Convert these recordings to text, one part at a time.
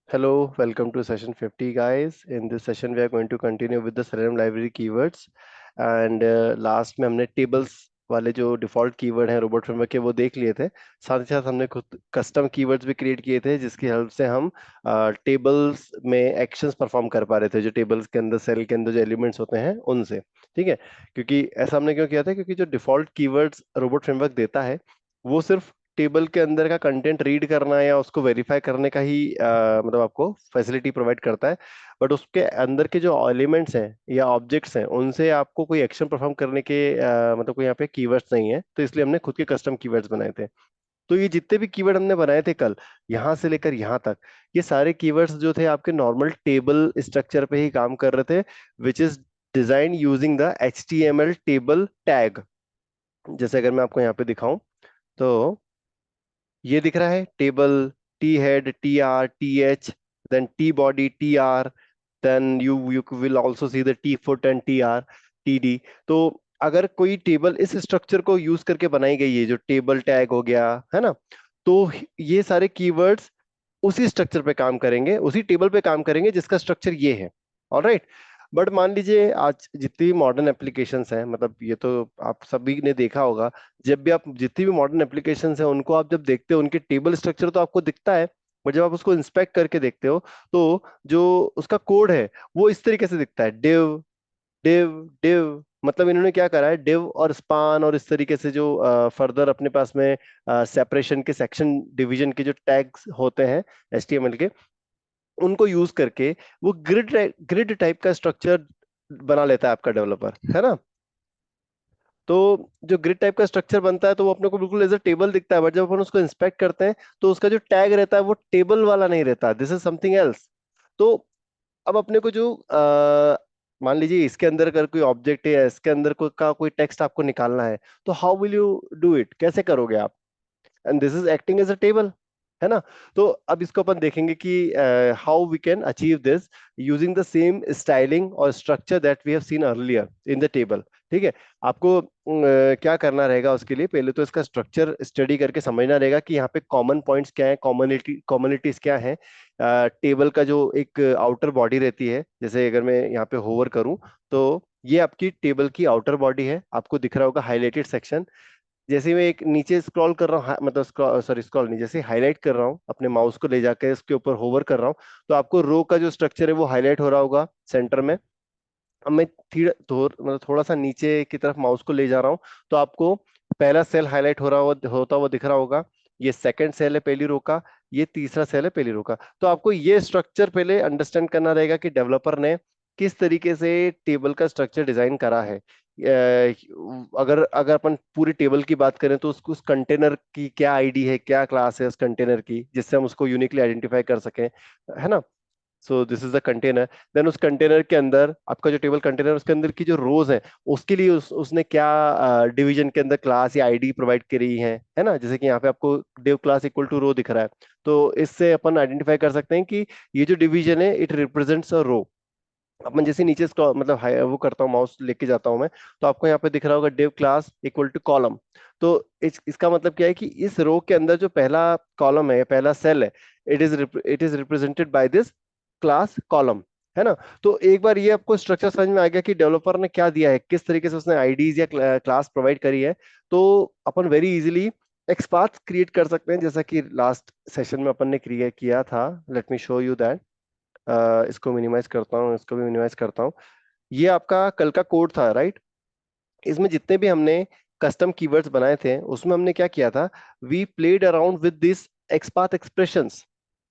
Hello, welcome to session 50, guys. In this session, we are going to continue with the Selenium library keywords. And last में हमने tables वाले जो default keyword हैं robot framework के वो देख लिए थे। साथ ही साथ हमने खुद कस्टम कीवर्ड्स भी क्रिएट किए थे जिसकी हेल्प से हम टेबल्स में एक्शंस परफॉर्म कर पा रहे थे, जो टेबल्स के अंदर सेल के अंदर जो एलिमेंट्स होते हैं उनसे। ठीक है, क्योंकि ऐसा हमने क्यों किया था, क्योंकि जो डिफॉल्ट कीवर्ड्स रोबोट फ्रेमवर्क देता है वो सिर्फ टेबल के अंदर का कंटेंट रीड करना या उसको वेरीफाई करने का ही मतलब आपको फैसिलिटी प्रोवाइड करता है। बट उसके अंदर के जो एलिमेंट्स हैं या ऑब्जेक्ट्स हैं उनसे आपको कोई एक्शन परफॉर्म करने के मतलब कोई यहाँ पे कीवर्ड्स नहीं है, तो इसलिए हमने खुद के कस्टम कीवर्ड्स बनाए थे। तो ये जितने भी कीवर्ड हमने बनाए थे कल, यहाँ से लेकर यहाँ तक, ये सारे कीवर्ड्स जो थे आपके नॉर्मल टेबल स्ट्रक्चर पे ही काम कर रहे थे, which is design using the HTML table tag. जैसे अगर मैं आपको यहाँ पे दिखाऊं तो ये दिख रहा है table, T head, T R, T H, then T body, T R, then you will also see the T foot and T R, T D. तो अगर कोई टेबल इस स्ट्रक्चर को यूज करके बनाई गई है, जो टेबल टैग हो गया है ना, तो ये सारे कीवर्ड्स उसी स्ट्रक्चर पे काम करेंगे, उसी टेबल पे काम करेंगे जिसका स्ट्रक्चर ये है। ऑलराइट। बट मान लीजिए आज जितनी भी मॉडर्न एप्लीकेशंस हैं, मतलब ये तो आप सभी ने देखा होगा, जब भी आप जितनी भी मॉडर्न एप्लीकेशंस हैं उनको आप जब देखते हो उनके टेबल स्ट्रक्चर तो आपको दिखता है, बट जब आप उसको इंस्पेक्ट करके देखते हो तो जो उसका कोड है वो इस तरीके से दिखता है, डिव डिव डिव। मतलब इन्होंने क्या करा है, डिव और स्पान और इस तरीके से जो फर्दर अपने पास में सेपरेशन के, सेक्शन डिवीजन के जो टैग्स होते हैं HTML के, उनको यूज करके वो ग्रिड ग्रिड टाइप का स्ट्रक्चर बना लेता है आपका डेवलपर, है ना। तो जो ग्रिड टाइप का स्ट्रक्चर बनता है तो वो अपने को बिल्कुल एज अ टेबल दिखता है, बट जब अपन उसको इंस्पेक्ट करते हैं तो उसका जो टैग रहता है वो टेबल वाला नहीं रहता, दिस इज समथिंग एल्स। तो अब अपने को जो मान लीजिए इसके अंदर अगर कोई ऑब्जेक्ट है या इसके अंदर कोई टेक्स्ट आपको निकालना है, तो how will you do it, कैसे करोगे आप? And this is acting as a table, है ना। तो अब इसको अपन देखेंगे कि how we can achieve this using the same styling और structure that we have seen earlier in the table. ठीक है, आपको क्या करना रहेगा उसके लिए, पहले तो इसका स्ट्रक्चर स्टडी करके समझना रहेगा कि यहाँ पे कॉमन पॉइंट्स क्या है, कॉमनिटीज क्या है। टेबल का जो एक आउटर बॉडी रहती है, जैसे अगर मैं यहाँ पे होवर करूं तो ये आपकी टेबल की आउटर बॉडी है, आपको दिख रहा होगा हाईलाइटेड सेक्शन। जैसे मैं एक नीचे स्क्रॉल कर रहा हूँ, मतलब सॉरी स्क्रॉल नहीं, जैसे हाईलाइट कर रहा हूँ अपने माउस को ले जाकर इसके ऊपर होवर कर रहा हूँ, तो आपको रो का जो स्ट्रक्चर है वो हाईलाइट हो रहा होगा सेंटर में। अब मैं मतलब थोड़ा सा नीचे की तरफ माउस को ले जा रहा हूँ तो आपको पहला सेल हाईलाइट हो रहा होता हुआ दिख रहा होगा। ये सेकंड सेल है पहली रो का, ये तीसरा सेल है पहली रो का। तो आपको ये स्ट्रक्चर पहले अंडरस्टैंड करना रहेगा कि डेवलपर ने किस तरीके से टेबल का स्ट्रक्चर डिजाइन करा है। अगर अगर अपन पूरी टेबल की बात करें तो उस कंटेनर की क्या आईडी है, क्या क्लास है उस कंटेनर की, जिससे हम उसको यूनिकली आइडेंटिफाई कर सकें, है ना। So this is the container. Then उस कंटेनर के अंदर आपका जो टेबल कंटेनर, उसके अंदर की जो रोज है उसके लिए उसने क्या डिवीजन के अंदर क्लास या आईडी प्रोवाइड करी है ना। जैसे कि यहाँ पे आपको डिव क्लास इक्वल टू रो दिख रहा है, तो इससे अपन आइडेंटिफाई कर सकते हैं कि ये जो डिवीजन है इट रिप्रेजेंट्स अ रो। अपन जैसे नीचे मतलब वो करता हूँ, माउस लेके जाता हूँ मैं, तो आपको यहाँ पे दिख रहा होगा div class equal to column. तो इसका मतलब क्या है कि इस रो के अंदर जो पहला कॉलम है, पहला सेल है, it is represented by this class column, है ना। तो एक बार ये आपको स्ट्रक्चर समझ में आ गया कि डेवलपर ने क्या दिया है, किस तरीके से उसने आईडीज या क्लास प्रोवाइड करी है, तो अपन वेरी इजीली एक्सपाथ क्रिएट कर सकते हैं, जैसा कि लास्ट सेशन में अपन ने क्रिएट किया था। Late me show you that. इसको मिनिमाइज करता हूँ, इसको भी मिनिमाइज करता हूँ। ये आपका कल का कोड था, राइट। इसमें जितने भी हमने कस्टम कीवर्ड्स बनाए थे उसमें हमने क्या किया था, we played around with this XPath expressions,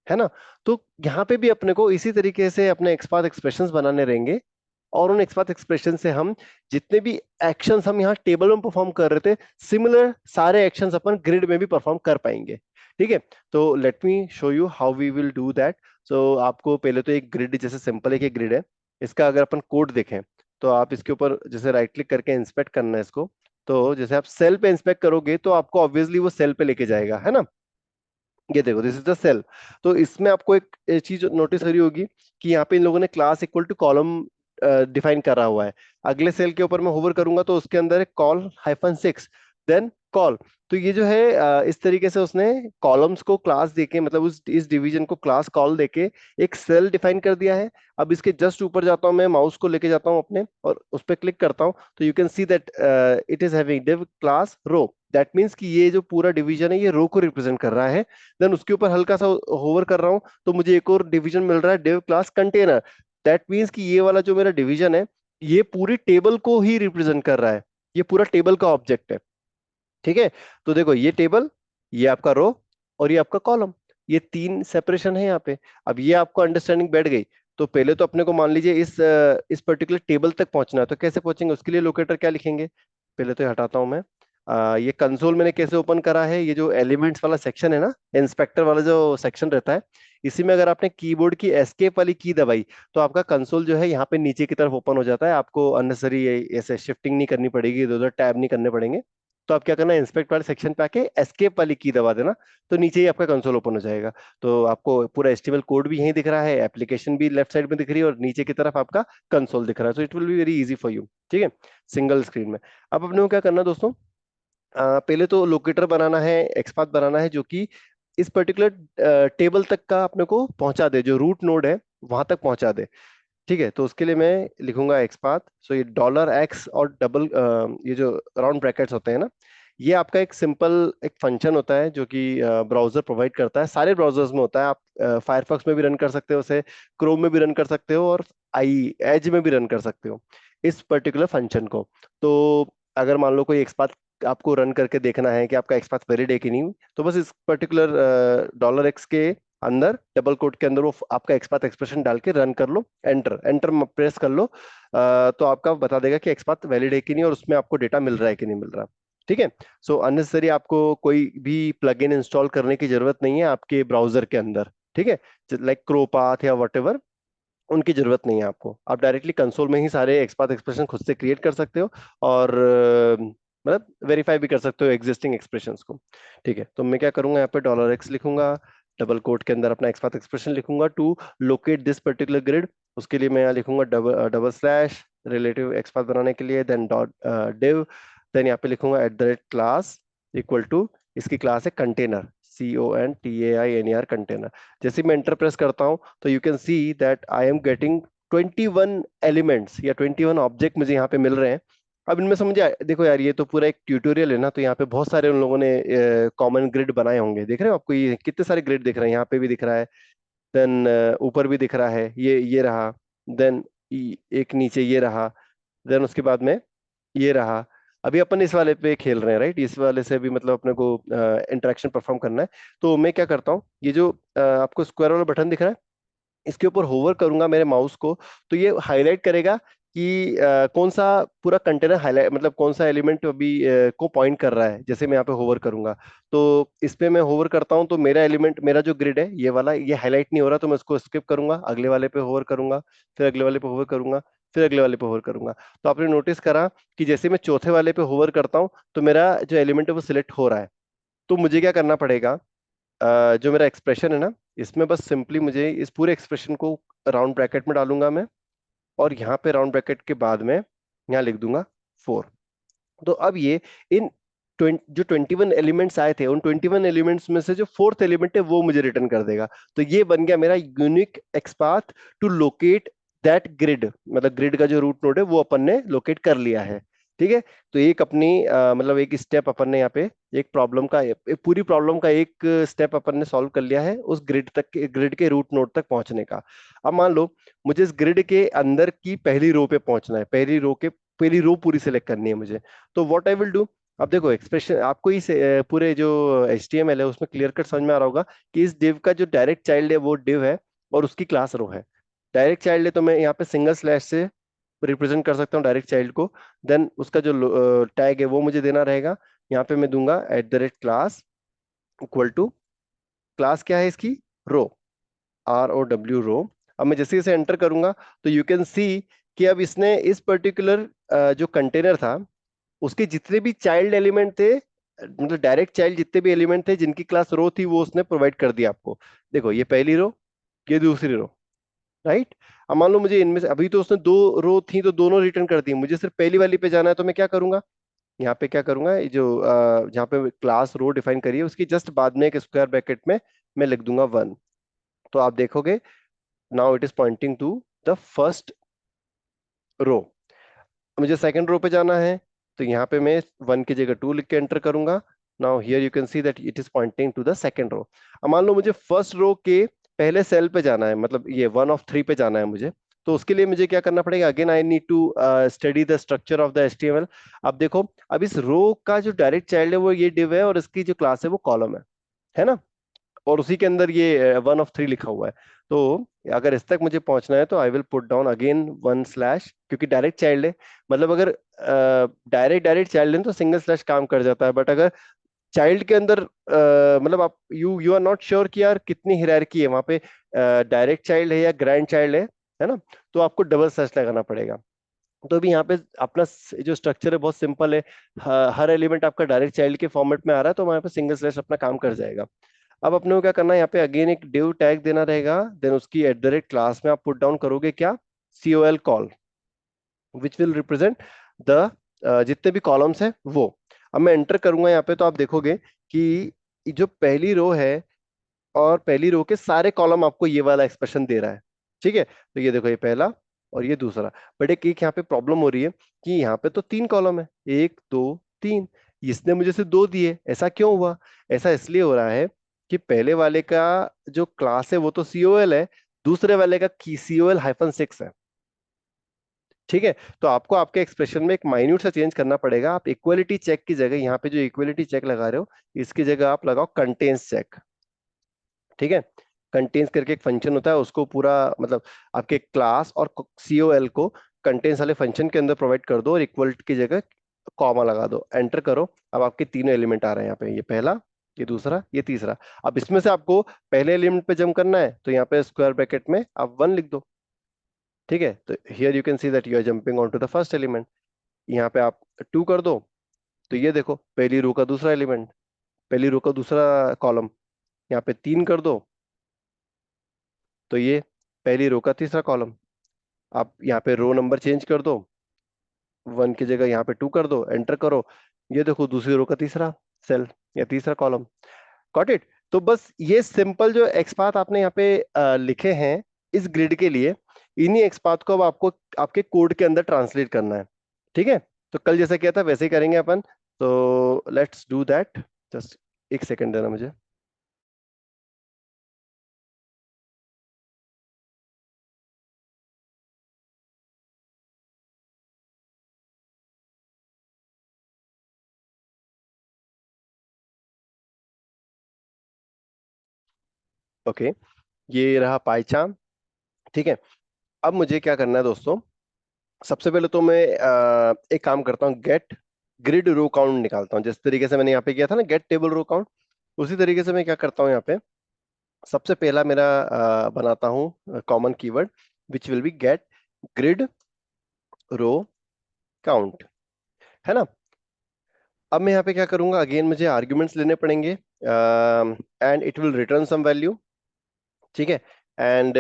है ना। तो यहाँ पे भी अपने को इसी तरीके से अपने एक्सपाथ एक्सप्रेशंस बनाने रहेंगे, और उन एक्सपाथ एक्सप्रेशन से हम जितने भी एक्शंस हम यहाँ टेबल में परफॉर्म कर रहे थे, सिमिलर सारे एक्शंस अपन ग्रिड में भी परफॉर्म कर पाएंगे। ठीक है, तो let me show you how we will do that. So आपको पहले तो एक ग्रिड, जैसे सिंपल एक ग्रिड है, इसका अगर अपन कोड देखें तो आप इसके ऊपर जैसे राइट क्लिक करके इंस्पेक्ट करना है इसको। तो जैसे आप सेल पे इंस्पेक्ट करोगे तो आपको ऑब्वियसली वो सेल पे लेके जाएगा, है ना। ये देखो, दिस इज द सेल। तो इसमें आपको एक चीज नोटिस करी होगी कि यहाँ पे इन लोगों ने class equal to column define करा हुआ है। अगले सेल के ऊपर मैं होवर करूंगा तो उसके अंदर है कॉल -6। Then call. तो ये जो है इस तरीके से उसने कॉलम्स को क्लास देके, मतलब उस इस डिवीजन को क्लास कॉल देके एक सेल डिफाइन कर दिया है। अब इसके जस्ट ऊपर जाता हूं, मैं माउस को लेके जाता हूं अपने और उस पर क्लिक करता हूं, तो you can see that it is having div class row. That means कि ये जो पूरा डिवीजन है ये रो को रिप्रेजेंट कर रहा है। देन उसके ऊपर हल्का सा होवर कर रहा हूं तो मुझे एक और डिवीजन मिल रहा है, div class container. That means कि ये वाला जो मेरा डिवीजन है ये पूरी टेबल को ही रिप्रेजेंट कर रहा है, ये पूरा टेबल का ऑब्जेक्ट है। ठीक है, तो देखो ये टेबल, ये आपका रो और ये आपका कॉलम, ये तीन सेपरेशन है यहाँ पे। अब ये आपको अंडरस्टैंडिंग बैठ गई। तो पहले तो अपने को मान लीजिए इस पर्टिकुलर टेबल तक पहुंचना है, तो कैसे पहुंचेंगे उसके लिए लोकेटर क्या लिखेंगे। पहले तो ये हटाता हूं मैं। ये कंसोल मैंने कैसे ओपन करा है, ये जो एलिमेंट्स वाला सेक्शन है ना, इंस्पेक्टर वाला जो सेक्शन रहता है, इसी में अगर आपने कीबोर्ड की एस्केप वाली की दबाई तो आपका कंसोल जो है यहाँ पे नीचे की तरफ ओपन हो जाता है। आपको अननेसरी ऐसे शिफ्टिंग नहीं करनी पड़ेगी, इधर उधर टैब नहीं करने पड़ेंगे। तो आप क्या करना है, इंस्पेक्ट वाले सेक्शन पे आके एस्केप वाली की दबा देना, तो नीचे ही आपका कंसोल ओपन हो जाएगा। तो आपको पूरा एचटीएमएल कोड भी यहीं दिख रहा है, एप्लीकेशन भी लेफ्ट साइड में दिख रही है और नीचे की तरफ आपका कंसोल दिख रहा है। तो it will be very easy for you. ठीक है, सिंगल स्क्रीन में। अब अपने को क्या करना है दोस्तों, पहले तो लोकेटर बनाना है, एक्सपाथ बनाना है जो कि इस पर्टिकुलर टेबल तक का अपने को पहुंचा दे, जो रूट नोड है वहां तक पहुंचा दे। ठीक है, तो उसके लिए मैं लिखूंगा एक्सपाथ। सो ये $x और डबल, ये जो राउंड ब्रैकेट्स होते हैं ना, ये आपका एक सिंपल एक फंक्शन होता है जो कि ब्राउजर प्रोवाइड करता है, सारे ब्राउजर्स में होता है। आप फायरफॉक्स में भी रन कर सकते हो उसे, क्रोम में भी रन कर सकते हो और आई एज में भी रन कर सकते हो इस पर्टिकुलर फंक्शन को। तो अगर मान लो कोई एक्सपाथ आपको रन करके देखना है कि आपका एक्सपाथ वैलिड है कि नहीं, तो बस इस पर्टिकुलर $x के अंदर डबल कोट के अंदर वो आपका एक्सपाथ एक्सप्रेशन डाल के रन कर लो, एंटर एंटर प्रेस कर लो। तो आपका बता देगा कि एक्सपाथ वैलिड है कि नहीं और उसमें आपको डेटा मिल रहा है कि नहीं मिल रहा। ठीक है, सो अननेसेसरी आपको कोई भी प्लगइन इंस्टॉल करने की जरूरत नहीं है आपके ब्राउजर के अंदर। ठीक है, लाइक क्रोपाथ या वट, उनकी जरूरत नहीं है आपको। आप डायरेक्टली कंसोल में ही सारे एक्सपाथ एक्सप्रेशन खुद से क्रिएट कर सकते हो और मतलब वेरीफाई भी कर सकते हो एग्जिस्टिंग एक्सप्रेशंस को। ठीक है, तो मैं क्या करूंगा, यहाँ पे $x लिखूंगा, डबल कोट के अंदर अपना एक्सपाथ एक्सप्रेशन लिखूंगा to locate this particular grid. उसके लिए मैं यहाँ लिखूंगा double double slash relative XPath बनाने के लिए, देन डॉट डिव, देन यहाँ पे लिखूंगा क्लास इक्वल टू, इसकी क्लास है कंटेनर, CONTAINER कंटेनर। जैसे मैं एंटर प्रेस करता हूँ तो you can see that I am getting 21 elements या 21 ऑब्जेक्ट मुझे यहाँ पे मिल रहे हैं। अब इनमें से मुझे देखो यार, ये तो पूरा एक ट्यूटोरियल है ना, तो यहाँ पे बहुत सारे उन लोगों ने कॉमन ग्रिड बनाए होंगे। देख रहे हो आपको ये कितने सारे ग्रिड दिख रहे हैं, यहाँ पे भी दिख रहा है, देन ऊपर भी दिख रहा है, ये रहा, देन एक नीचे ये रहा, देन उसके बाद में ये रहा। अभी अपन इस वाले पे खेल रहे हैं, राइट, इस वाले से भी मतलब अपने को इंटरेक्शन परफॉर्म करना है। तो मैं क्या करता हूँ, ये जो आपको स्क्वायर वाला बटन दिख रहा है, इसके ऊपर होवर करूंगा मेरे माउस को, तो ये हाईलाइट करेगा कि कौन सा पूरा कंटेनर हाईलाइट, मतलब कौन सा एलिमेंट अभी को पॉइंट कर रहा है। जैसे मैं यहाँ पे होवर करूंगा तो इस पे मैं होवर करता हूँ तो मेरा एलिमेंट, मेरा जो ग्रिड है ये वाला, ये हाईलाइट नहीं हो रहा, तो मैं इसको स्किप करूंगा, अगले वाले पे होवर करूंगा, फिर अगले वाले पे होवर करूंगा, फिर अगले वाले पे होवर करूंगा। तो आपने नोटिस करा कि जैसे मैं चौथे वाले पे होवर करता हूँ तो मेरा जो एलिमेंट है वो सिलेक्ट हो रहा है। तो मुझे क्या करना पड़ेगा, जो मेरा एक्सप्रेशन है ना, इसमें बस सिंपली मुझे इस पूरे एक्सप्रेशन को राउंड ब्रैकेट में डालूंगा मैं, और यहाँ पे राउंड ब्रैकेट के बाद में यहाँ लिख दूंगा 4। तो अब ये इन जो 21 एलिमेंट्स आए थे, उन 21 एलिमेंट्स में से जो फोर्थ एलिमेंट है वो मुझे रिटर्न कर देगा। तो ये बन गया मेरा unique XPath to locate that grid, मतलब ग्रिड का जो रूट नोड है वो अपन ने लोकेट कर लिया है। ठीक है, तो एक अपनी मतलब एक स्टेप अपन ने यहाँ पे, एक प्रॉब्लम का, एक पूरी प्रॉब्लम का एक स्टेप अपन ने सॉल्व कर लिया है उस ग्रिड तक के, ग्रिड के रूट नोड तक पहुंचने का। अब मान लो मुझे इस ग्रिड के अंदर की पहली रो पे पहुंचना है, पहली रो पूरी सिलेक्ट करनी है मुझे। तो व्हाट आई विल डू, अब देखो एक्सप्रेशन आपको इस पूरे जो HTML है उसमें क्लियर कट समझ में आ रहा होगा कि इस div का जो डायरेक्ट चाइल्ड है वो div है और उसकी क्लास रो है। डायरेक्ट चाइल्ड है तो मैं यहाँ पे सिंगल स्लैश से रिप्रेजेंट कर सकता हूँ डायरेक्ट चाइल्ड को। देन उसका जो टैग है वो मुझे देना रहेगा, यहाँ पे मैं दूंगा @class इक्वल टू, क्लास क्या है इसकी, रो, ROW रो। अब मैं जैसे जैसे एंटर करूंगा तो यू कैन सी कि अब इसने इस पर्टिकुलर जो कंटेनर था उसके जितने भी चाइल्ड एलिमेंट थे, मतलब डायरेक्ट चाइल्ड जितने भी एलिमेंट थे जिनकी क्लास रो थी वो उसने प्रोवाइड कर दिया आपको। देखो ये पहली रो, ये दूसरी रो, राइट। अब मान लो मुझे इनमें से, अभी तो उसने दो रो थी तो दोनों रिटर्न कर दी, मुझे सिर्फ पहली वाली पे जाना है, तो मैं क्या करूंगा, यहाँ पे क्या करूंगा, ये जो जहाँ पे क्लास रो डिफाइन करी है उसकी जस्ट बाद में एक स्क्वायर ब्रैकेट में मैं लिख दूंगा 1। तो आप देखोगे now it is pointing to the first row. मुझे सेकंड रो पे जाना है, तो यहाँ पे मैं 1 की जगह 2 लिख के एंटर करूंगा। Now here you can see that it is pointing to the second row. अब मान लो मुझे फर्स्ट रो के पहले सेल पे जाना है, मतलब ये 1 of 3 पे जाना है मुझे। तो उसके लिए मुझे क्या करना पड़ेगा, again I need to study the structure of the HTML। अब देखो, अब इस रो का जो डायरेक्ट चाइल्ड है वो ये डिव है, और इसकी जो क्लास है वो कॉलम है ना, और उसी के अंदर ये 1 of 3 लिखा हुआ है। तो अगर इस तक मुझे पहुंचना है तो I will put down again 1 slash, क्योंकि डायरेक्ट चाइल्ड है। मतलब अगर डायरेक्ट डायरेक्ट चाइल्ड है तो सिंगल स्लैश काम कर जाता है, बट अगर चाइल्ड के अंदर मतलब आप you you are not sure कि यार कितनी हिरारकी है वहां पे, डायरेक्ट चाइल्ड है या ग्रैंड चाइल्ड है ना, तो आपको डबल स्लैश लगाना पड़ेगा। तो अभी यहाँ पे अपना जो स्ट्रक्चर है बहुत सिंपल है। हर एलिमेंट आपका डायरेक्ट चाइल्ड के फॉर्मेट में आ रहा है, तो वहां पे सिंगल स्लैश अपना काम कर जाएगा। अब अपने को क्या करना है, यहाँ पे अगेन एक डिव टैग देना रहेगा, देन उसकी @क्लास में आप पुट डाउन करोगे क्या, COL call, which will represent the जितने भी कॉलम्स हैं वो। अब मैं एंटर करूंगा यहाँ पे, तो आप देखोगे कि जो पहली रो है और पहली रो के सारे कॉलम आपको ये वाला एक्सप्रेशन दे रहा है। ठीक है, तो ये देखो, ये पहला और ये दूसरा। बट एक यहाँ पे प्रॉब्लम हो रही है कि यहाँ पे तो 3 कॉलम है, 1 2 3, इसने मुझे सिर्फ 2 दिए, ऐसा क्यों हुआ? ऐसा इसलिए हो रहा है कि पहले वाले का जो क्लास है वो तो COL है, दूसरे वाले का COL-6 है। ठीक है, तो आपको आपके एक्सप्रेशन में एक माइन्यूट सा चेंज करना पड़ेगा। आप इक्वलिटी चेक की जगह, यहाँ पे जो इक्वलिटी चेक लगा रहे हो, इसकी जगह आप लगाओ कंटेन्स चेक। ठीक है, कंटेन्स करके एक फंक्शन होता है, उसको पूरा मतलब आपके क्लास और COL को कंटेन्स वाले फंक्शन के अंदर प्रोवाइड कर दो, और इक्वल की जगह कॉमा लगा दो, एंटर करो। अब आपके तीनों एलिमेंट आ रहे हैं यहाँ पे, ये पहला, ये दूसरा, ये तीसरा। अब इसमें से आपको पहले एलिमेंट पे जंप करना है, तो यहाँ पे स्क्वायर ब्रैकेट में आप 1 लिख दो। ठीक है, तो here you can see that you are jumping on to the first element. यहाँ पे आप 2 कर दो, तो ये देखो पहली रो का दूसरा एलिमेंट, पहली रो का दूसरा कॉलम। यहाँ पे 3 कर दो, तो ये पहली रो का तीसरा कॉलम। आप यहाँ पे रो नंबर चेंज कर दो, 1 की जगह यहाँ पे 2 कर दो, एंटर करो। ये देखो दूसरी रो का तीसरा सेल या तीसरा कॉलम। Got it? तो बस ये सिंपल जो एक्सपाथ आपने यहाँ पे लिखे हैं इस ग्रिड के लिए, इन्हीं एक्सपाथ को अब आपको आपके कोड के अंदर ट्रांसलेट करना है। ठीक है, तो कल जैसा किया था वैसे ही करेंगे अपन। तो लेट्स डू दैट। जस्ट एक सेकंड देना मुझे। ओके, ये रहा पाइचाम। ठीक है, अब मुझे क्या करना है दोस्तों, सबसे पहले तो मैं एक काम करता हूँ, गेट ग्रिड रो काउंट निकालता हूँ। जिस तरीके से मैंने यहाँ पे किया था ना, गेट टेबल रो काउंट, उसी तरीके से मैं क्या करता हूँ यहाँ पे, सबसे पहला मेरा बनाता हूँ common keyword, which will be get grid row count, है ना। अब मैं यहाँ पे क्या करूंगा, अगेन मुझे आर्ग्यूमेंट्स लेने पड़ेंगे, and it will return some value. ठीक है, एंड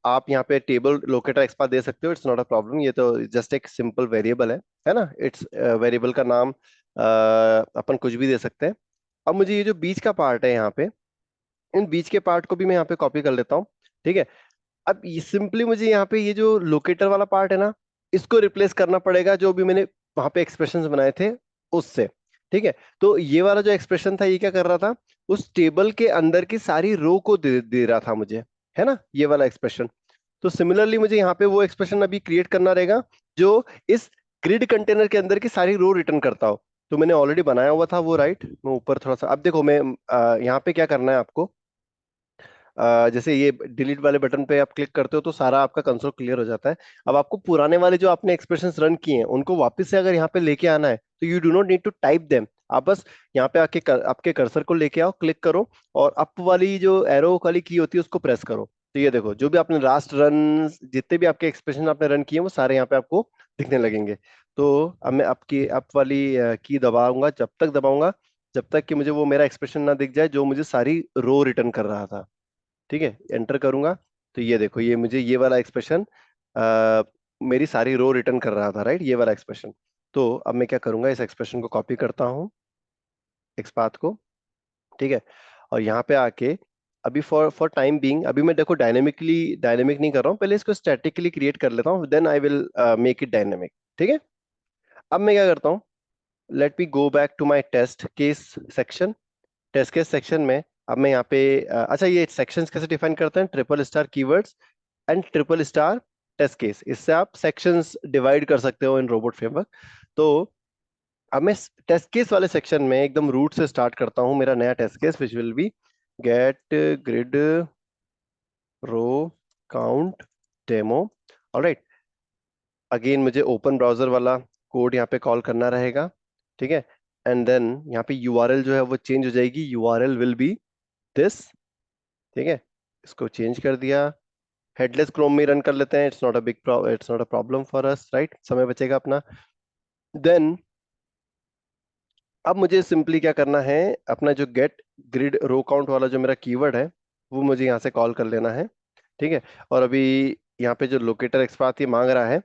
आप यहाँ पे टेबल लोकेटर एक्सपाथ दे सकते हो, इट्स नॉट अ प्रॉब्लम, ये तो जस्ट एक सिंपल वेरिएबल है ना। इट्स वेरिएबल का नाम अपन कुछ भी दे सकते हैं। अब मुझे ये जो बीच का पार्ट है यहाँ पे, इन बीच के पार्ट को भी मैं यहाँ पे कॉपी कर लेता हूँ। ठीक है, अब सिंपली मुझे यहाँ पे ये जो लोकेटर वाला पार्ट है ना, इसको रिप्लेस करना पड़ेगा जो भी मैंने वहां पे एक्सप्रेशंस बनाए थे उससे। ठीक है, तो ये वाला जो एक्सप्रेशन था ये क्या कर रहा था, उस टेबल के अंदर की सारी रो को दे रहा था मुझे, है ना, ये वाला एक्सप्रेशन। तो सिमिलरली मुझे यहाँ पे वो एक्सप्रेशन अभी क्रिएट करना रहेगा जो इस ग्रिड कंटेनर के अंदर की सारी रो रिटर्न करता हो। तो मैंने ऑलरेडी बनाया हुआ था वो, राइट। मैं ऊपर थोड़ा सा, अब देखो मैं यहाँ पे क्या करना है आपको, जैसे ये डिलीट वाले बटन पे आप क्लिक करते हो तो सारा आपका कंसोल क्लियर हो जाता है। अब आपको पुराने वाले जो आपने एक्सप्रेशंस रन किए हैं उनको वापस से अगर यहाँ पे लेके आना है, तो you do not need to type them. आप बस यहाँ पे आके आपके कर्सर को लेके आओ, क्लिक करो, और अप वाली जो एरो वाली की होती है उसको प्रेस करो। तो ये देखो जो भी आपने लास्ट रन, जितने भी आपके एक्सप्रेशन आपने रन किए हैं वो सारे यहाँ पे आपको दिखने लगेंगे। तो अब मैं आपकी अप वाली की दबाऊंगा, जब तक दबाऊंगा जब तक कि मुझे वो मेरा एक्सप्रेशन ना दिख जाए जो मुझे सारी रो रिटर्न कर रहा था। ठीक है, एंटर करूंगा, तो ये देखो ये मुझे ये वाला एक्सप्रेशन मेरी सारी रो रिटर्न कर रहा था, राइट, ये वाला एक्सप्रेशन। तो अब मैं क्या करूंगा, इस एक्सप्रेशन को कॉपी करता हूँ, एक्सपाथ को, ठीक है। और यहाँ पे आके अभी फॉर फॉर टाइम बीइंग, अभी मैं देखो डायनेमिकली, डायनेमिक नहीं कर रहा हूँ, पहले इसको स्टैटिकली क्रिएट कर लेता हूँ, then I will make it dynamic, ठीक है। अब मैं क्या करता हूँ, let me go back to my test case section. Test case section में अब मैं यहाँ पे अच्छा, ये सेक्शंस कैसे डिफाइन करते हैं, triple star keywords and triple star test case, इससे आप सेक्शंस डिवाइड कर सकते हो इन रोबोट फ्रेमवर्क। तो अब मैं टेस्ट केस वाले सेक्शन में एकदम रूट से स्टार्ट करता हूँ मेरा नया test case, which will be get grid row count demo. Alright, अगेन मुझे ओपन ब्राउजर वाला कोड यहाँ पे कॉल करना रहेगा, ठीक है। एंड देन यहाँ पे यूआरएल जो है वो चेंज हो जाएगी, यूआरएल विल बी दिस, ठीक है। इसको चेंज कर दिया, हेडलेस क्रोम में रन कर लेते हैं, it's not a problem for us, right, समय बचेगा अपना। देन अब मुझे सिंपली क्या करना है, अपना जो गेट ग्रिड रो काउंट वाला जो मेरा कीवर्ड है वो मुझे यहाँ से कॉल कर लेना है, ठीक है। और अभी यहाँ पे जो लोकेटर एक्सपाथ ये मांग रहा है,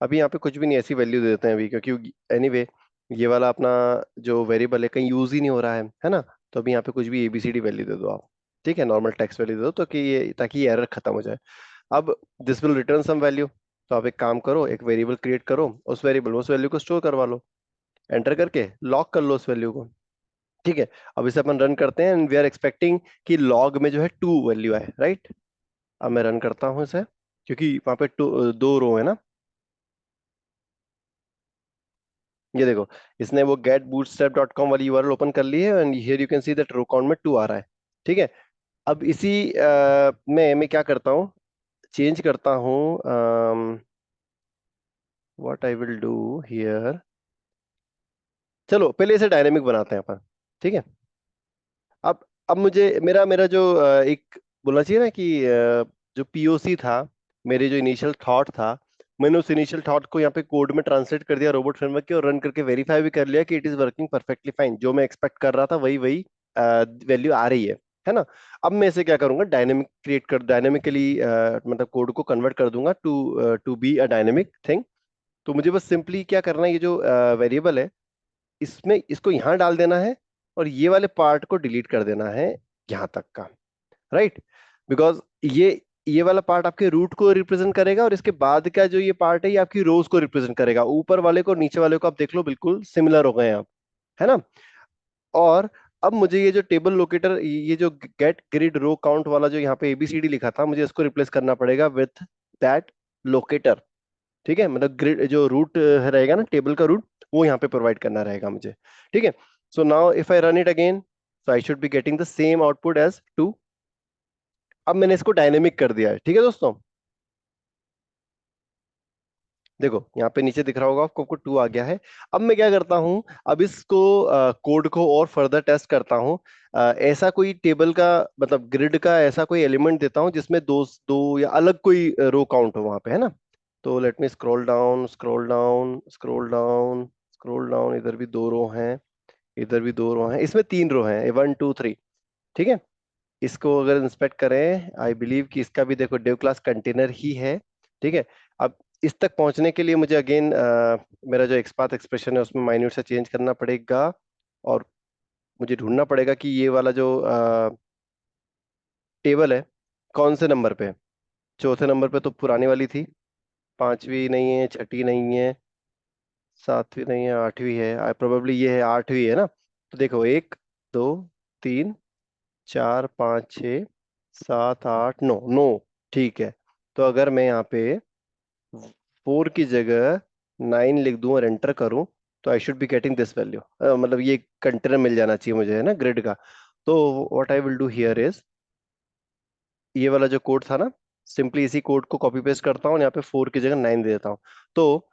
अभी यहाँ पे कुछ भी नहीं, ऐसी वैल्यू दे देते हैं अभी, क्योंकि एनीवे ये वाला अपना जो वेरिएबल है कहीं यूज ही नहीं हो रहा है ना। तो अभी यहाँ पे कुछ भी एबीसीडी वैल्यू दे दो आप, ठीक है, नॉर्मल टेक्स्ट वैल्यू दे दो, तो कि ये, ताकि ये एरर खत्म हो जाए। अब this will return some value, तो आप एक काम करो, एक वेरिएबल क्रिएट करो, उस वेरिएबल में उस वैल्यू को स्टोर करवा लो, एंटर करके लॉक कर लो उस वैल्यू को, ठीक है। अब इसे अपन रन करते हैं एंड वी आर एक्सपेक्टिंग कि लॉग में जो है 2 वैल्यू आए, राइट। अब मैं रन करता हूँ इसे, क्योंकि वहां पे दो रो है ना। ये देखो, इसने वो गेट bootstrap.com वाली यूआरएल ओपन कर ली है and here you can see that row count में 2 आ रहा है, ठीक है। अब इसी में मैं क्या करता हूँ, चेंज करता हूँ, what I will do here, चलो पहले इसे डायनेमिक बनाते हैं अपन, ठीक है। अब मुझे मेरा मेरा जो एक बोलना चाहिए ना कि जो पीओसी था, मेरे जो इनिशियल थॉट था, मैंने उस इनिशियल थॉट को यहाँ पे कोड में ट्रांसलेट कर दिया रोबोट फ्रेमवर्क के, और रन करके वेरीफाई भी कर लिया कि it is working perfectly fine, जो मैं एक्सपेक्ट कर रहा था वही वही वैल्यू आ रही है ना। अब मैं इसे क्या करूंगा, डायनेमिक क्रिएट कर, डायनेमिकली मतलब कोड को कन्वर्ट कर दूंगा to be a dynamic thing. तो मुझे बस सिंपली क्या करना है, ये जो वेरिएबल है इसमें इसको यहाँ डाल देना है, और ये वाले पार्ट को डिलीट कर देना है यहाँ तक का, राइट। बिकॉज ये वाला पार्ट आपके रूट को रिप्रेजेंट करेगा, और इसके बाद का जो ये पार्ट है ये आपकी रोज को रिप्रेजेंट करेगा, ऊपर वाले को नीचे वाले को आप देख लो बिल्कुल सिमिलर हो गए हैं आप, है ना। और अब मुझे ये जो टेबल लोकेटर, ये जो गेट ग्रिड रो काउंट वाला जो यहाँ पे एबीसीडी लिखा था, मुझे इसको रिप्लेस करना पड़ेगा विथ दैट लोकेटर, ठीक है। मतलब ग्रिड जो रूट रहेगा ना, टेबल का रूट, वो यहाँ पे प्रोवाइड करना रहेगा मुझे, ठीक है। So now if I run it again, so I should be getting the same output as 2। अब मैंने इसको डायनेमिक कर दिया है, ठीक है दोस्तों। देखो यहाँ पे नीचे दिख रहा होगा आपको, 2 आ गया है। अब मैं क्या करता हूँ, अब इसको कोड को और फर्दर टेस्ट करता हूँ। ऐसा कोई टेबल का, मतलब ग्रिड का ऐसा कोई एलिमेंट देता हूँ जिसमें दो दो या अलग कोई रो काउंट हो वहां पे, है ना। तो लेट मी scroll down, scroll down, scroll down, scroll down, इधर भी 2 रो हैं, इधर भी 2 रो हैं, इसमें 3 रो हैं, 1 2 3, ठीक है। इसको अगर इंस्पेक्ट करें, आई बिलीव कि इसका भी देखो डेव क्लास कंटेनर ही है, ठीक है। अब इस तक पहुंचने के लिए मुझे अगेन मेरा जो एक्सपाथ एक्सप्रेशन है उसमें माइन्यूट से चेंज करना पड़ेगा, और मुझे ढूंढना पड़ेगा कि ये वाला जो टेबल है कौन से नंबर पे है। चौथे नंबर पे तो पुरानी वाली थी, पांचवी नहीं है, छठी नहीं है, सातवीं नहीं है, आठवीं है, प्रोबेबली ये है, आठवीं है ना। तो देखो, 1 2 3 4 5 6 7 8 9, 9, ठीक है। तो अगर मैं यहाँ पे 4 की जगह 9 लिख दूं और एंटर करूं, तो आई should be getting this value, मतलब ये कंटेनर मिल जाना चाहिए मुझे, है ना, ग्रिड का। तो what I will do here is, ये वाला जो कोड था ना, सिंपली इसी कोड को कॉपी पेस्ट करता हूँ और यहाँ पे 4 की जगह 9 दे देता हूँ। तो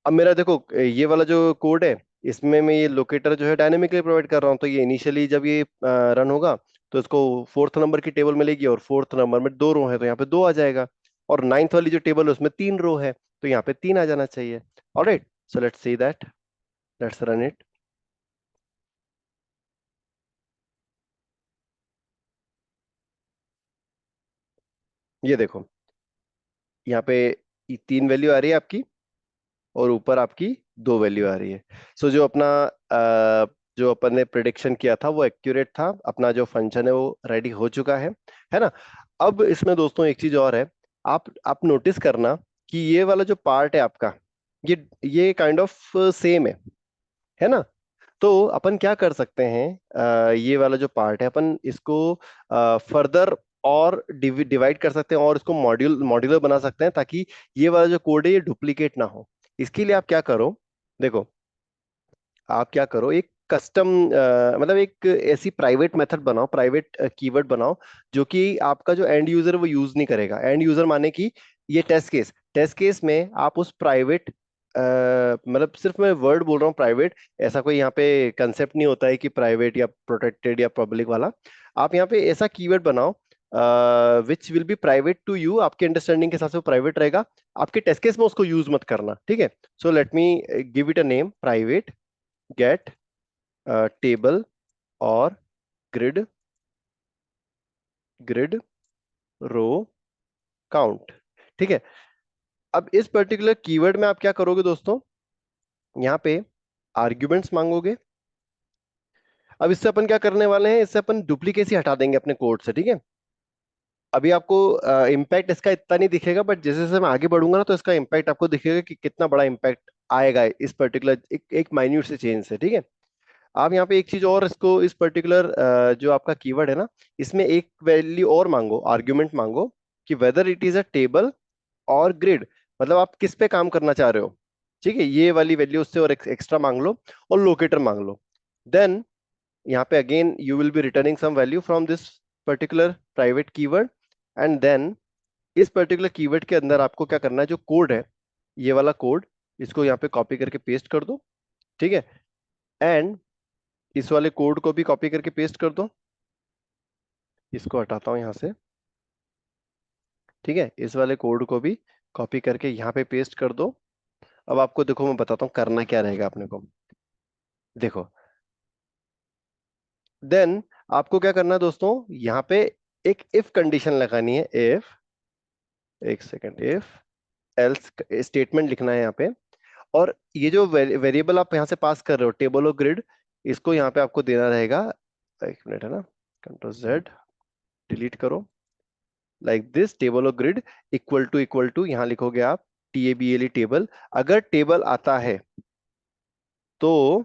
अब मेरा देखो, ये वाला जो कोड है, इसमें मैं ये लोकेटर जो है डायनेमिकली प्रोवाइड कर रहा हूँ, तो ये इनिशियली जब ये रन होगा, तो इसको 4th नंबर की टेबल मिलेगी, और 4th नंबर में 2 रो है तो यहाँ पे 2 आ जाएगा, और 9th वाली जो टेबल है उसमें 3 रो है, तो यहाँ पे 3 आ जाना चाहिए। Alright, so let's see that, let's run it. ये देखो, यहाँ पे 3 वैल्यू आ रही है आपकी, और ऊपर आपकी दो वैल्यू आ रही है। सो जो अपना जो अपन ने प्रिडिक्शन किया था वो एक्यूरेट था, अपना जो फंक्शन है वो रेडी हो चुका है ना। अब इसमें दोस्तों एक चीज और है, आप नोटिस करना कि ये वाला जो पार्ट है आपका, ये काइंड ऑफ सेम है ना। तो अपन क्या कर सकते हैं, ये वाला जो पार्ट है अपन इसको फर्दर और डिवाइड कर सकते हैं और इसको मॉड्यूलर बना सकते हैं, ताकि ये वाला जो कोड है ये डुप्लीकेट ना हो। इसके लिए आप क्या करो, देखो, आप क्या करो, एक कस्टम मतलब एक ऐसी प्राइवेट मेथड बनाओ, प्राइवेट कीवर्ड बनाओ, जो कि आपका जो एंड यूजर वो यूज नहीं करेगा। एंड यूजर माने कि ये टेस्ट केस में आप उस प्राइवेट, मतलब सिर्फ मैं वर्ड बोल रहा हूँ प्राइवेट, ऐसा कोई यहाँ पे कंसेप्ट नहीं होता है कि प्राइवेट या प्रोटेक्टेड या पब्लिक वाला। आप यहाँ पे ऐसा कीवर्ड बनाओ which will be private to you, आपके अंडरस्टैंडिंग के हिसाब से वो प्राइवेट रहेगा, आपके टेस्ट केस में उसको यूज मत करना, ठीक है। So let me give it a name, private get table और ग्रिड ग्रिड रो काउंट, ठीक है। अब इस पर्टिकुलर कीवर्ड में आप क्या करोगे दोस्तों, यहाँ पे आर्ग्यूमेंट्स मांगोगे। अब इससे अपन क्या करने वाले हैं, इससे अपन डुप्लीकेसी हटा देंगे अपने कोड से, ठीक है। अभी आपको इम्पैक्ट इसका इतना नहीं दिखेगा, बट जैसे जैसे मैं आगे बढ़ूंगा ना तो इसका इम्पैक्ट आपको दिखेगा कि कितना बड़ा इम्पैक्ट आएगा इस पर्टिकुलर एक माइन्यूट से चेंज से, ठीक है। आप यहाँ पे एक चीज और, इसको इस पर्टिकुलर जो आपका कीवर्ड है ना, इसमें एक वैल्यू और मांगो, आर्ग्यूमेंट मांगो, कि whether it is a table और ग्रिड, मतलब आप किस पे काम करना चाह रहे हो, ठीक है। ये वाली वैल्यू उससे और एक्स्ट्रा मांग लो, और लोकेटर मांग लो। देन यहाँ पे again you will be returning some value from this particular private keyword, and then इस पर्टिकुलर कीवर्ड के अंदर आपको क्या करना है, जो कोड है, ये वाला कोड, इसको यहाँ पे कॉपी करके पेस्ट कर दो, ठीक है। एंड इस वाले कोड को भी कॉपी करके पेस्ट कर दो, इसको हटाता हूं यहां से, ठीक है। इस वाले कोड को भी कॉपी करके यहाँ पे पेस्ट कर दो। अब आपको देखो मैं बताता हूँ करना क्या रहेगा अपने को, देखो। देन आपको क्या करना है दोस्तों, यहाँ पे एक इफ कंडीशन लगानी है, इफ, एक सेकेंड, इफ एल्स स्टेटमेंट लिखना है यहाँ पे। और ये जो वेरिएबल आप यहाँ से पास कर रहे हो, टेबल और ग्रिड, इसको यहाँ पे आपको देना रहेगा, एक मिनट है ना, कंट्रोल जेड डिलीट करो, लाइक दिस, टेबल और ग्रिड इक्वल टू यहाँ लिखोगे आप टेबल टेबल। अगर टेबल आता है तो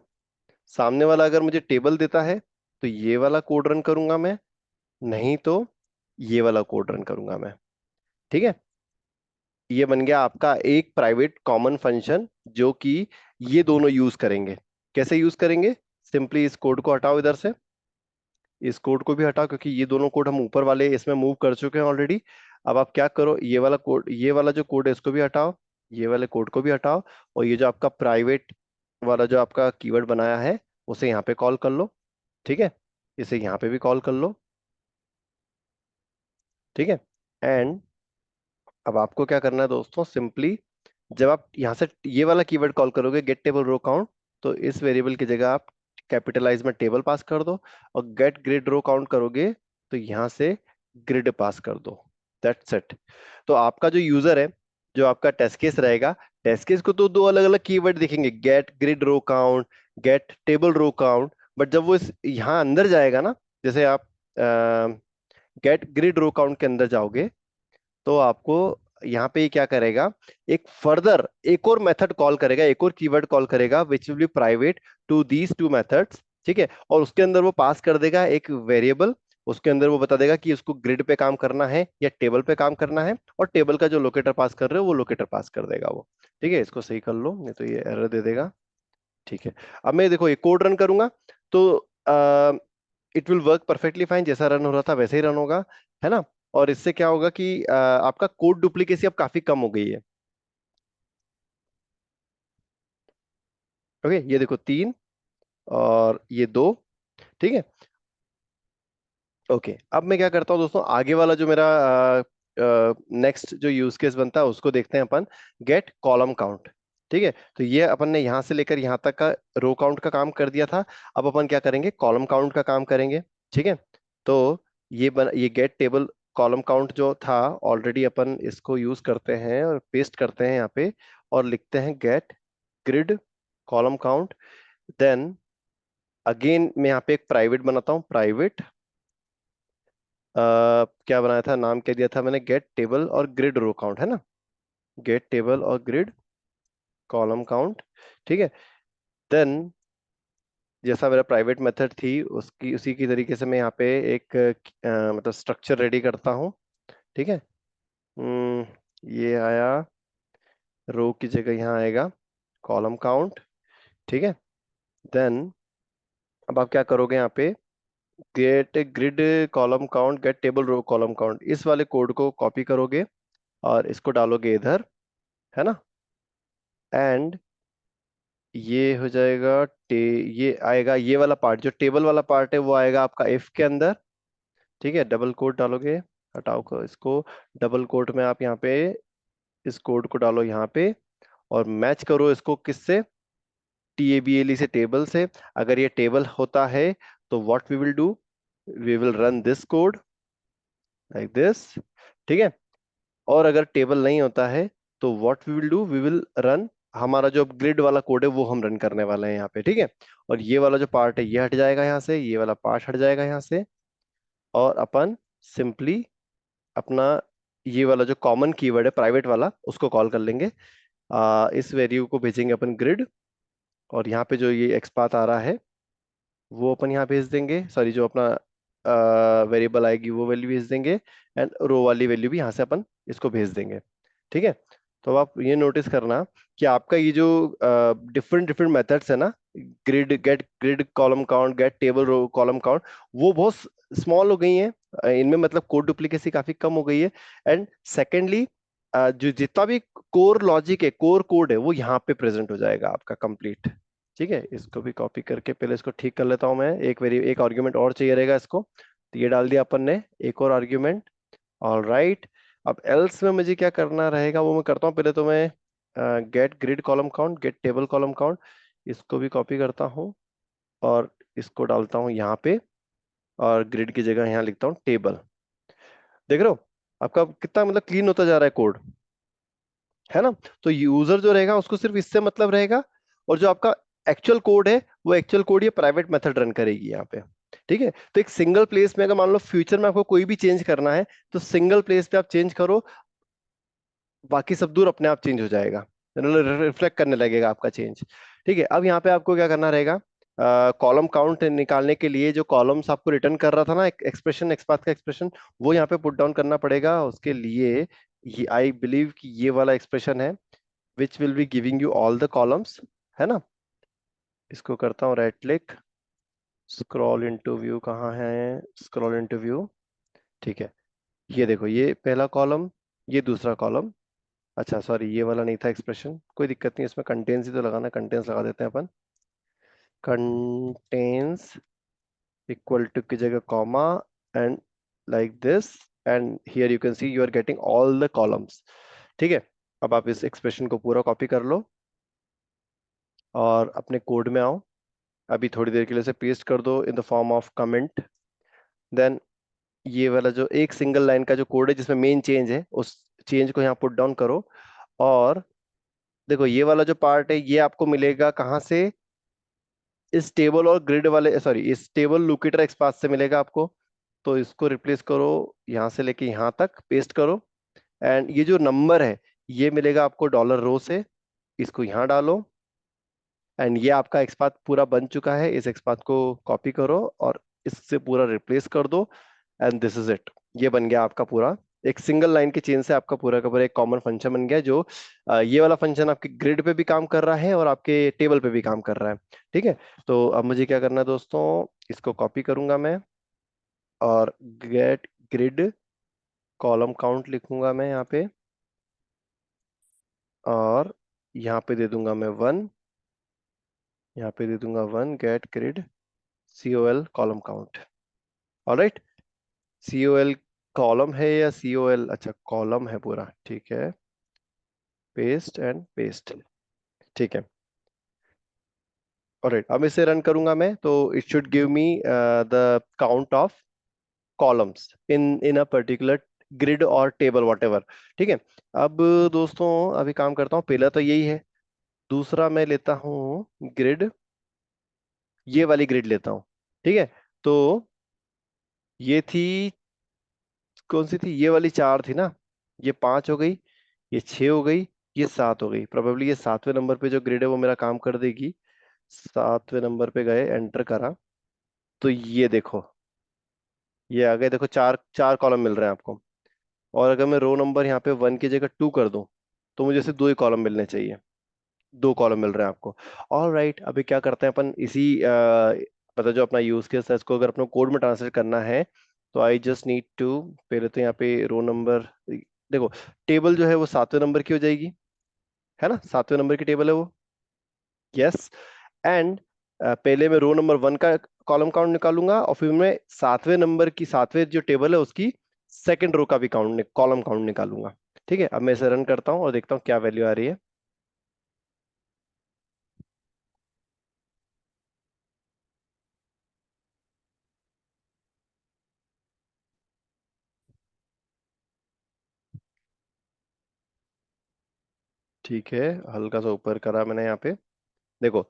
सामने वाला अगर मुझे टेबल देता है तो ये वाला कोड रन करूंगा मैं, नहीं तो ये वाला कोड रन करूंगा मैं, ठीक है। ये बन गया आपका एक प्राइवेट कॉमन फंक्शन, जो कि ये दोनों यूज करेंगे। कैसे यूज करेंगे, सिंपली इस कोड को हटाओ इधर से, इस कोड को भी हटाओ, क्योंकि ये दोनों कोड हम ऊपर वाले इसमें मूव कर चुके हैं ऑलरेडी। अब आप क्या करो, ये वाला कोड, ये वाला जो कोड है इसको भी हटाओ, ये वाले कोड को भी हटाओ, और ये जो आपका प्राइवेट वाला जो आपका कीवर्ड बनाया है उसे यहाँ पे कॉल कर लो, ठीक है। इसे यहाँ पे भी कॉल कर लो, ठीक है। एंड अब आपको क्या करना है दोस्तों, सिंपली जब आप यहाँ से ये वाला कीवर्ड कॉल करोगे, गेट टेबल रो काउंट, तो इस वेरिएबल की जगह आप कैपिटलाइज में टेबल पास कर दो, और गेट ग्रिड रो काउंट करोगे तो यहाँ से ग्रिड पास कर दो, दैट्स इट। तो आपका जो यूजर है, जो आपका टेस्ट केस रहेगा, टेस्ट केस को तो दो अलग अलग कीवर्ड दिखेंगे, get grid row count, get table row count, but जब वो इस यहाँ अंदर जाएगा ना, जैसे आप गेट ग्रिड रो काउंट के अंदर जाओगे, तो आपको यहाँ पे ये क्या करेगा, एक फर्दर एक और मेथड कॉल करेगा, एक और कीवर्ड कॉल करेगा, which will be private to these two methods, ठीक है। और उसके अंदर वो पास कर देगा एक वेरिएबल, उसके अंदर वो बता देगा कि उसको ग्रिड पे काम करना है या टेबल पे काम करना है, और टेबल का जो लोकेटर पास कर रहे हो वो लोकेटर पास कर देगा वो, ठीक है। इसको सही कर लो, नहीं तो ये एरर दे देगा, ठीक है। अब मैं देखो ये कोड रन करूंगा तो it will work perfectly fine, जैसा रन हो रहा था वैसे ही रन होगा, है ना। और इससे क्या होगा कि आपका कोड डुप्लीकेसी अब काफी कम हो गई है। ओके, ये देखो तीन और ये दो, ठीक है। ओके, अब मैं क्या करता हूँ दोस्तों, आगे वाला जो मेरा नेक्स्ट जो यूज केस बनता है उसको देखते हैं अपन, गेट कॉलम काउंट, ठीक है। तो ये अपन ने यहां से लेकर यहां तक का रो काउंट का काम कर दिया था, अब अपन क्या करेंगे, कॉलम काउंट का काम करेंगे, ठीक है। तो ये गेट टेबल कॉलम काउंट जो था, ऑलरेडी अपन इसको यूज करते हैं और पेस्ट करते हैं यहाँ पे, और लिखते हैं get grid column count, then again मैं यहाँ पे एक प्राइवेट बनाता हूँ, प्राइवेट क्या बनाया था, नाम क्या दिया था मैंने, गेट टेबल और ग्रिड रो काउंट, है ना, गेट टेबल और ग्रिड कॉलम काउंट, ठीक है। देन जैसा मेरा प्राइवेट मेथड थी उसकी उसी की तरीके से मैं यहाँ पे एक मतलब स्ट्रक्चर रेडी करता हूँ, ठीक है। ये आया, रो की जगह यहाँ आएगा कॉलम काउंट, ठीक है। देन अब आप क्या करोगे यहाँ पे, get grid column count get table row column count, इस वाले कोड को कॉपी करोगे और इसको डालोगे इधर, है ना। एंड ये हो जाएगा ये आएगा, ये वाला पार्ट जो टेबल वाला पार्ट है वो आएगा आपका इफ के अंदर, ठीक है। डबल कोट डालोगे, हटाओ को इसको, डबल कोट में आप यहाँ पे इस कोड को डालो यहाँ पे और मैच करो इसको किससे, table से, टेबल से। अगर ये टेबल होता है तो what we will do, we will run this code like this, ठीक है। और अगर टेबल नहीं होता है तो what we will do, we will run हमारा जो ग्रिड वाला कोड है वो हम रन करने वाले हैं यहाँ पे, ठीक है। और ये वाला जो पार्ट है ये हट जाएगा यहाँ से, ये वाला पार्ट हट जाएगा यहाँ से, और अपन सिंपली अपना ये वाला जो कॉमन कीवर्ड है प्राइवेट वाला उसको कॉल कर लेंगे। इस वैल्यू को भेजेंगे अपन ग्रिड, और यहाँ पे जो ये एक्सपाथ आ रहा है वो अपन यहाँ भेज देंगे, सॉरी जो अपना वेरिएबल आएगी वो वैल्यू भेज देंगे, एंड रो वाली वैल्यू भी यहाँ से अपन इसको भेज देंगे, ठीक है। तो अब आप ये नोटिस करना कि आपका ये जो डिफरेंट डिफरेंट मेथड्स है ना, grid get grid column count get table row column count, वो बहुत स्मॉल हो गई हैं, इनमें मतलब कोड डुप्लीकेसी काफी कम हो गई है। एंड सेकेंडली जो जितना भी कोर लॉजिक है, कोर कोड है, वो यहाँ पे प्रेजेंट हो जाएगा आपका कंप्लीट, ठीक है। इसको भी कॉपी करके पहले इसको ठीक कर लेता हूं मैं, एक आर्ग्यूमेंट और चाहिए रहेगा इसको, तो ये डाल दिया अपन ने, एक और आर्ग्यूमेंट, ऑल राइट। अब एल्स में मुझे क्या करना रहेगा वो मैं करता हूँ, पहले तो मैं get grid column count get table column count, इसको भी कॉपी करता हूँ और इसको डालता हूँ यहाँ पे, और ग्रिड की जगह यहाँ लिखता हूँ टेबल। देख रहे हो आपका कितना मतलब क्लीन होता जा रहा है कोड, है ना। तो यूजर जो रहेगा उसको सिर्फ इससे मतलब रहेगा, और जो आपका एक्चुअल कोड है वो एक्चुअल कोड ये प्राइवेट मेथड रन करेगी यहाँ पे, ठीक है। तो एक सिंगल प्लेस में अगर मान लो फ्यूचर में आपको कोई भी चेंज करना है तो सिंगल प्लेस पे आप चेंज करो, बाकी सब दूर अपने आप चेंज हो जाएगा, रिफ्लेक्ट करने लगेगा आपका चेंज, ठीक है। अब यहाँ पे आपको क्या करना रहेगा, कॉलम काउंट निकालने के लिए जो कॉलम्स आपको रिटर्न कर रहा था ना, एक्सप्रेशन एक्सपाथ का एक्सप्रेशन, वो यहाँ पे पुट डाउन करना पड़ेगा। उसके लिए ये आई बिलीव कि ये वाला एक्सप्रेशन है विच will be giving you all the columns, है ना। इसको करता हूँ right click, scroll into view, कहाँ है, स्क्रॉल इनटू व्यू, ठीक है। ये देखो ये पहला कॉलम, ये दूसरा कॉलम, अच्छा सॉरी ये वाला नहीं था एक्सप्रेशन, कोई दिक्कत नहीं, इसमें कंटेन्स ही तो लगाना, कंटेन्स लगा देते हैं अपन, कंटेन्स इक्वल टू की जगह comma, and like this, and here you can see you are getting all the columns, ठीक है। अब आप इस एक्सप्रेशन को पूरा कॉपी कर लो और अपने कोड में आओ, अभी थोड़ी देर के लिए से पेस्ट कर दो in the form of comment. Then ये वाला जो एक सिंगल लाइन का जो कोड है जिसमें मेन चेंज है उस चेंज को यहाँ पुट डाउन करो, और देखो ये वाला जो पार्ट है ये आपको मिलेगा कहाँ से, इस टेबल और ग्रिड वाले, सॉरी इस टेबल लोकेटर एक्सपाथ से मिलेगा आपको। तो इसको रिप्लेस करो, यहाँ से लेके यहाँ तक पेस्ट करो, एंड ये जो नंबर है ये मिलेगा आपको डॉलर रो से, इसको यहाँ डालो, एंड ये आपका एक्सपाथ पूरा बन चुका है। इस एक्सपाथ को कॉपी करो और इससे पूरा रिप्लेस कर दो, एंड दिस इज इट, ये बन गया आपका पूरा, एक सिंगल लाइन के चेन से आपका पूरा का पूरा एक कॉमन फंक्शन बन गया, जो ये वाला फंक्शन आपके ग्रिड पे भी काम कर रहा है और आपके टेबल पे भी काम कर रहा है, ठीक है। तो अब मुझे क्या करना है दोस्तों, इसको कॉपी करूंगा मैं और गेट ग्रिड कॉलम काउंट लिखूंगा मैं यहाँ पे, और यहाँ पे दे दूंगा मैं 1, यहाँ पे दे दूंगा 1 get grid COL column count, alright. COL column है या COL, अच्छा कॉलम है पूरा, ठीक है, पेस्ट एंड पेस्ट, ठीक है। ऑलराइट, अब इसे रन करूंगा मैं तो it should give me the count of columns in a particular grid और टेबल वॉट एवर, ठीक है। अब दोस्तों अभी काम करता हूँ, पहला तो यही है, दूसरा मैं लेता हूँ ग्रिड, ये वाली ग्रिड लेता हूँ। ठीक है, तो ये थी, कौन सी थी, ये वाली 4 थी ना, ये 5 हो गई, ये 6 हो गई, ये 7 हो गई। प्रोबेबली ये 7वें नंबर पे जो ग्रिड है वो मेरा काम कर देगी। 7वें नंबर पे गए, एंटर करा, तो ये देखो, ये आ गए, देखो चार चार कॉलम मिल रहे हैं आपको। और अगर मैं रो नंबर यहाँ पे 1 की जगह 2 कर दूं, तो मुझे सिर्फ 2 ही कॉलम मिलने चाहिए। 2 कॉलम मिल रहे हैं आपको। ऑल राइट, अभी क्या करते हैं अपन, इसी मतलब जो अपना यूज केस है इसको अगर अपने कोड में ट्रांसलेट करना है, तो आई जस्ट नीड टू, पहले तो यहाँ पे रो नंबर, देखो टेबल जो है वो 7वें नंबर की हो जाएगी, है ना, 7वें नंबर की टेबल है वो। यस। एंड पहले मैं रो नंबर 1 का कॉलम काउंट निकालूंगा, और फिर मैं 7वें जो टेबल है उसकी सेकंड रो का भी कॉलम काउंट निकालूंगा। ठीक है, अब मैं इसे रन करता हूँ और देखता हूँ क्या वैल्यू आ रही है। ठीक है, हल्का सा ऊपर करा मैंने यहाँ पे, देखो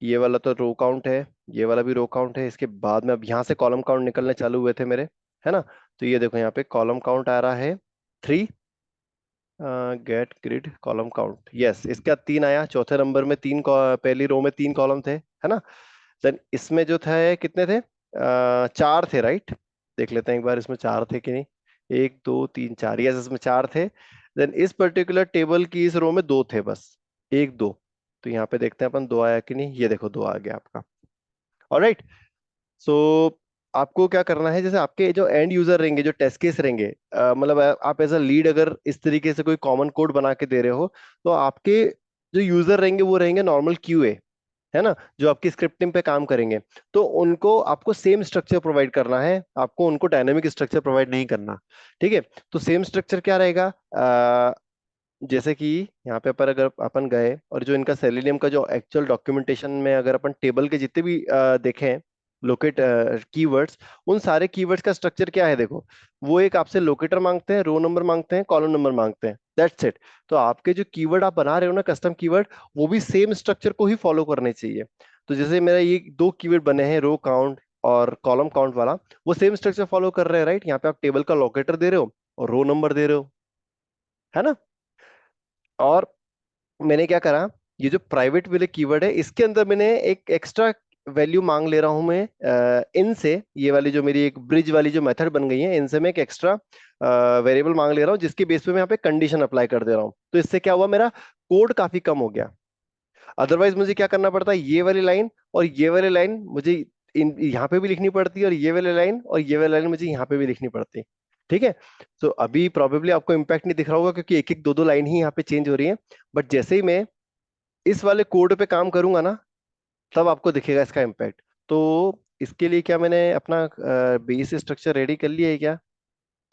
ये वाला तो रो काउंट है, ये वाला भी रो काउंट है, इसके बाद में अब यहाँ से कॉलम काउंट निकलने चालू हुए थे मेरे, है ना। तो ये देखो यहाँ पे कॉलम काउंट आ रहा है 3, get grid column count, yes, इसका 3 आया, चौथे नंबर में पहली रो में 3 कॉलम थे, है ना। देन इसमें जो थे कितने थे, 4 थे, राइट। देख लेते हैं एक बार इसमें 4 थे कि नहीं। 1 2 3 4, यस इसमें 4 थे। देन इस पर्टिकुलर टेबल की इस रो में 2 थे बस, 1 2। तो यहाँ पे देखते हैं अपन 2 आया कि नहीं, ये देखो 2 आ गया आपका। ऑलराइट। सो आपको क्या करना है, जैसे आपके जो एंड यूजर रहेंगे, जो टेस्ट केस रहेंगे, मतलब आप एज अ लीड अगर इस तरीके से कोई कॉमन कोड बना के दे रहे हो, तो आपके जो यूजर रहेंगे वो रहेंगे नॉर्मल क्यूए, है ना, जो आपकी स्क्रिप्टिंग पे काम करेंगे। तो उनको आपको सेम स्ट्रक्चर प्रोवाइड करना है, आपको उनको डायनेमिक स्ट्रक्चर प्रोवाइड नहीं करना। ठीक है, तो सेम स्ट्रक्चर क्या रहेगा, जैसे कि यहाँ पे पर अगर अपन गए और जो इनका सेलेनियम का जो एक्चुअल डॉक्यूमेंटेशन में अगर अपन टेबल के जितने भी देखें लोकेट कीवर्ड्स, उन सारे कीवर्ड्स का स्ट्रक्चर क्या है, देखो वो एक आपसे लोकेटर मांगते हैं, रो नंबर मांगते हैं, कॉलम नंबर मांगते हैं, दैट्स इट। तो आपके जो कीवर्ड आप बना रहे हो ना, कस्टम कीवर्ड, वो भी सेम स्ट्रक्चर को ही फॉलो करने चाहिए। तो जैसे मेरा ये 2 कीवर्ड बने हैं, रो काउंट और कॉलम काउंट वाला, वो सेम स्ट्रक्चर फॉलो कर रहे हैं, राइट। यहाँ पे आप टेबल का लोकेटर दे रहे हो और रो नंबर दे रहे हो, है ना। और मैंने क्या करा, ये जो प्राइवेट वाले कीवर्ड है इसके अंदर मैंने एक एक्स्ट्रा वैल्यू मांग ले रहा हूं मैं, इनसे, ये वाली जो मेरी एक ब्रिज वाली जो मेथड बन गई है, इनसे मैं एक एक्स्ट्रा वेरिएबल मांग ले रहा हूं, जिसके बेस पे मैं यहाँ पे कंडीशन अप्लाई कर दे रहा हूं। तो इससे क्या हुआ, मेरा कोड काफी कम हो गया। अदरवाइज मुझे क्या करना पड़ता है, ये वाली लाइन और ये वाली लाइन मुझे इन यहाँ पे भी लिखनी पड़ती है, और ये वाली लाइन और ये वाली लाइन मुझे यहाँ पे भी लिखनी पड़ती है। ठीक है, तो अभी प्रॉबेबली आपको इम्पैक्ट नहीं दिख रहा होगा, क्योंकि एक एक दो दो लाइन ही यहाँ पे चेंज हो रही है। बट जैसे ही मैं इस वाले कोड पे काम करूंगा ना, तब आपको दिखेगा इसका इम्पैक्ट। तो इसके लिए क्या मैंने अपना बेस स्ट्रक्चर रेडी कर लिया है क्या,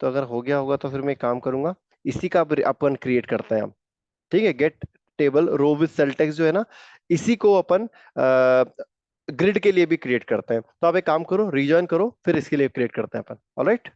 तो अगर हो गया होगा तो फिर मैं एक काम करूंगा, इसी का अपन क्रिएट करते हैं हम। ठीक है, get table row with cell text जो है ना, इसी को अपन ग्रिड के लिए भी क्रिएट करते हैं। तो आप एक काम करो, रिजॉइन करो, फिर इसके लिए क्रिएट करते हैं अपन। ऑलराइट।